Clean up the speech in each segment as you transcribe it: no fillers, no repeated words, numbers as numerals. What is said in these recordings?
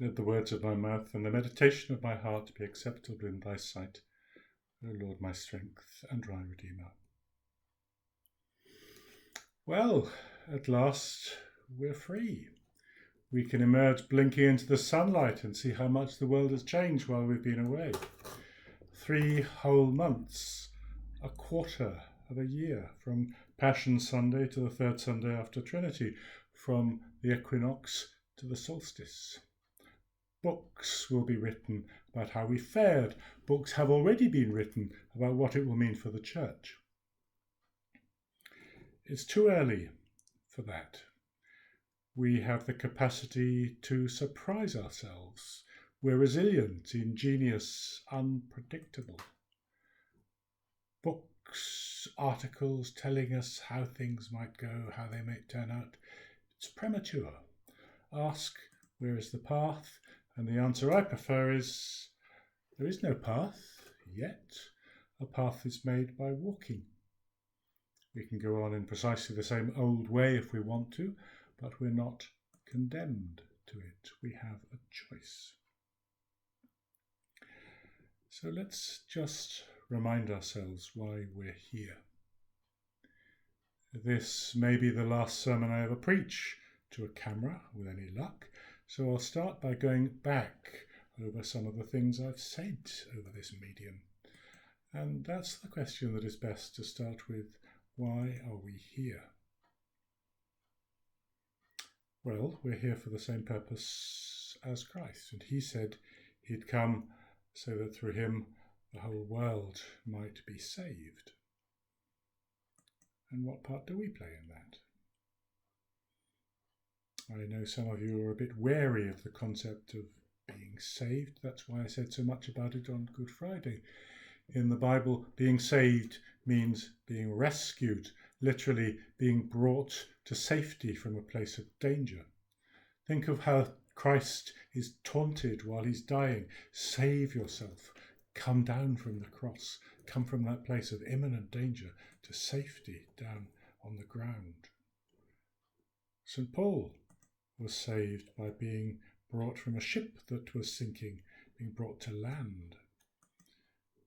Let the words of my mouth and the meditation of my heart be acceptable in thy sight, O Lord, my strength and my Redeemer. Well, at last we're free. We can emerge blinking into the sunlight and see how much the world has changed while we've been away. 3 whole months, a quarter of a year, from Passion Sunday to the third Sunday after Trinity, from the equinox to the solstice. Books will be written about how we fared. Books have already been written about what it will mean for the church. It's too early for that. We have the capacity to surprise ourselves. We're resilient, ingenious, unpredictable. Books, articles telling us how things might go, how they may turn out. It's premature. Ask, where is the path? And the answer I prefer is, there is no path yet. A path is made by walking. We can go on in precisely the same old way if we want to, but we're not condemned to it. We have a choice. So let's just remind ourselves why we're here. This may be the last sermon I ever preach to a camera, with any luck. So I'll start by going back over some of the things I've said over this medium. And that's the question that is best to start with. Why are we here? Well, we're here for the same purpose as Christ. And he said he'd come so that through him the whole world might be saved. And what part do we play in that? I know some of you are a bit wary of the concept of being saved. That's why I said so much about it on Good Friday. In the Bible, being saved means being rescued, literally being brought to safety from a place of danger. Think of how Christ is taunted while he's dying. Save yourself. Come down from the cross. Come from that place of imminent danger to safety down on the ground. St. Paul was saved by being brought from a ship that was sinking, being brought to land.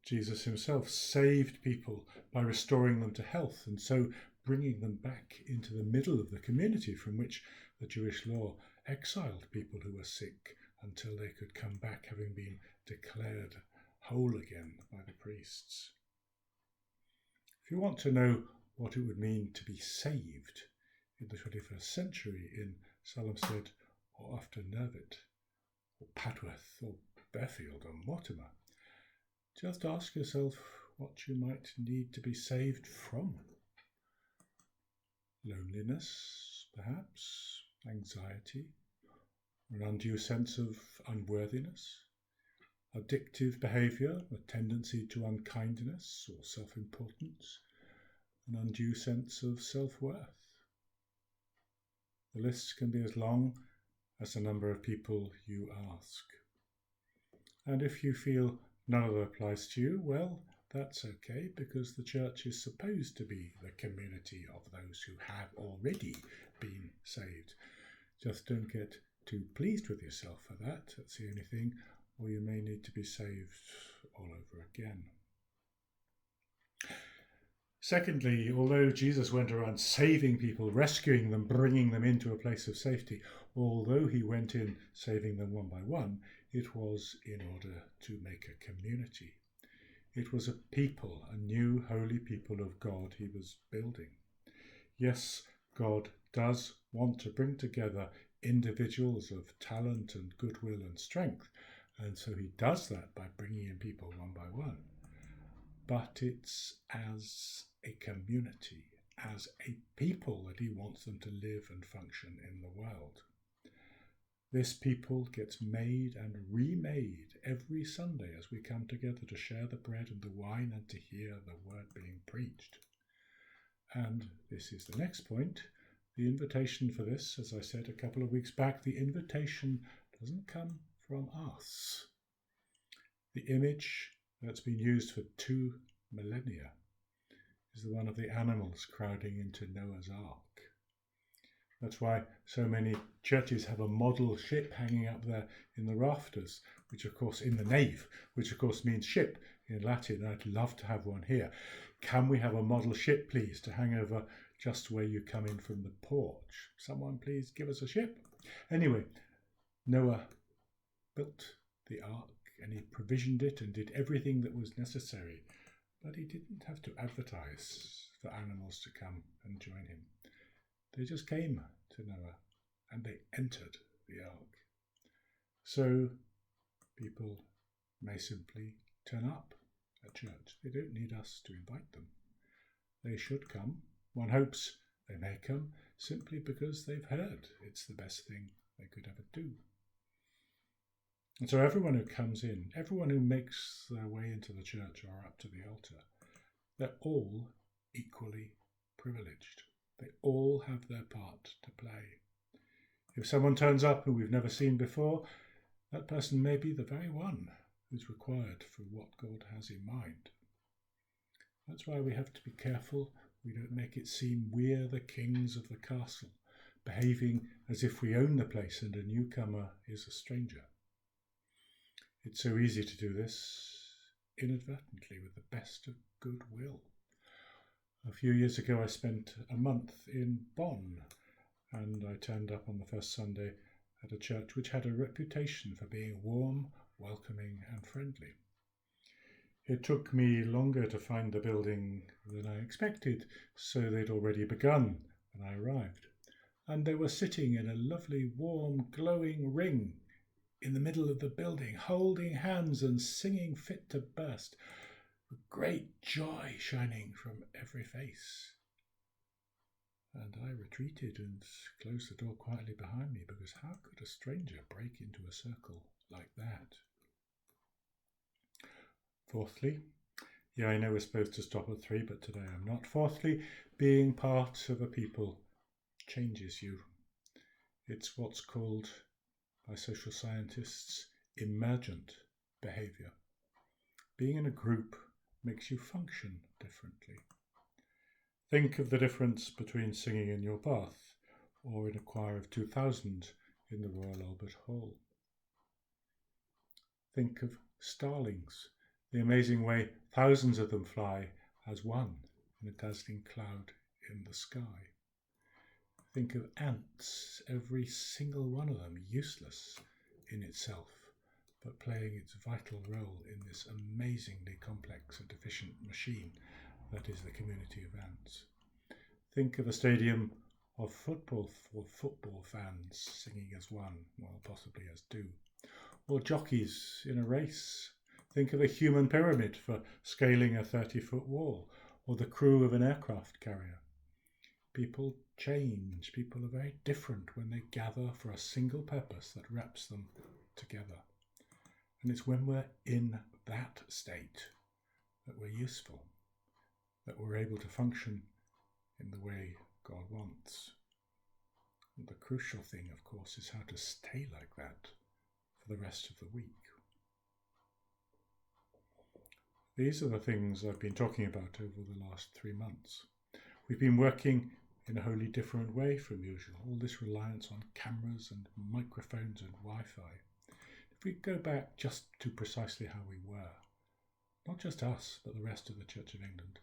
Jesus himself saved people by restoring them to health and so bringing them back into the middle of the community from which the Jewish law exiled people who were sick until they could come back having been declared whole again by the priests. If you want to know what it would mean to be saved in the 21st century in Sulhamstead or after Nervet or Padworth or Bearfield or Mortimer, just ask yourself what you might need to be saved from. Loneliness, perhaps, anxiety, an undue sense of unworthiness, addictive behaviour, a tendency to unkindness or self-importance, an undue sense of self-worth. The list can be as long as the number of people you ask. And if you feel none of that applies to you, well, that's okay, because the church is supposed to be the community of those who have already been saved. Just don't get too pleased with yourself for that, that's the only thing, or you may need to be saved all over again. Secondly, although Jesus went around saving people, rescuing them, bringing them into a place of safety, although he went in saving them one by one, it was in order to make a community. It was a people, a new holy people of God he was building. Yes, God does want to bring together individuals of talent and goodwill and strength, and so he does that by bringing in people one by one. But it's as a community, as a people that he wants them to live and function in the world. This people gets made and remade every Sunday as we come together to share the bread and the wine and to hear the word being preached. And this is the next point. The invitation for this, as I said a couple of weeks back, the invitation doesn't come from us. The image that's been used for 2 millennia is the one of the animals crowding into Noah's Ark. That's why so many churches have a model ship hanging up there in the rafters, which of course, in the nave, which of course means ship in Latin. I'd love to have one here. Can we have a model ship, please, to hang over just where you come in from the porch? Someone please give us a ship. Anyway, Noah built the ark and he provisioned it and did everything that was necessary, but he didn't have to advertise for animals to come and join him. They just came to Noah and they entered the ark. So people may simply turn up at church. They don't need us to invite them. They should come. One hopes they may come simply because they've heard it's the best thing they could ever do. And so everyone who comes in, everyone who makes their way into the church or up to the altar, they're all equally privileged. They all have their part to play. If someone turns up who we've never seen before, that person may be the very one who's required for what God has in mind. That's why we have to be careful we don't make it seem we're the kings of the castle, behaving as if we own the place and a newcomer is a stranger. It's so easy to do this inadvertently with the best of goodwill. A few years ago I spent a month in Bonn and I turned up on the first Sunday at a church which had a reputation for being warm, welcoming and friendly. It took me longer to find the building than I expected, so they'd already begun when I arrived. And they were sitting in a lovely, warm, glowing ring in the middle of the building, holding hands and singing fit to burst, with great joy shining from every face. And I retreated and closed the door quietly behind me, because how could a stranger break into a circle like that? Fourthly, I know we're supposed to stop at 3, but today I'm not. Fourthly, being part of a people changes you. It's what's called by social scientists emergent behaviour. Being in a group makes you function differently. Think of the difference between singing in your bath or in a choir of 2,000 in the Royal Albert Hall. Think of starlings, the amazing way thousands of them fly as one in a dazzling cloud in the sky. Think of ants, every single one of them useless in itself, but playing its vital role in this amazingly complex and efficient machine that is the community of ants. Think of a stadium of football fans singing as one, well, possibly as two, or jockeys in a race. Think of a human pyramid for scaling a 30-foot wall, or the crew of an aircraft carrier. People change. People are very different when they gather for a single purpose that wraps them together. And it's when we're in that state that we're useful, that we're able to function in the way God wants. And the crucial thing, of course, is how to stay like that for the rest of the week. These are the things I've been talking about over the last 3 months. We've been working in a wholly different way from usual, all this reliance on cameras and microphones and Wi-Fi. If we go back just to precisely how we were, not just us, but the rest of the Church of England,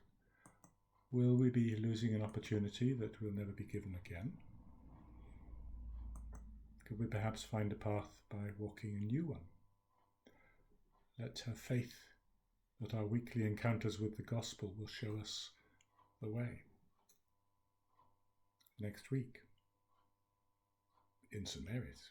will we be losing an opportunity that will never be given again? Could we perhaps find a path by walking a new one? Let's have faith that our weekly encounters with the gospel will show us the way. Next week in St Mary's.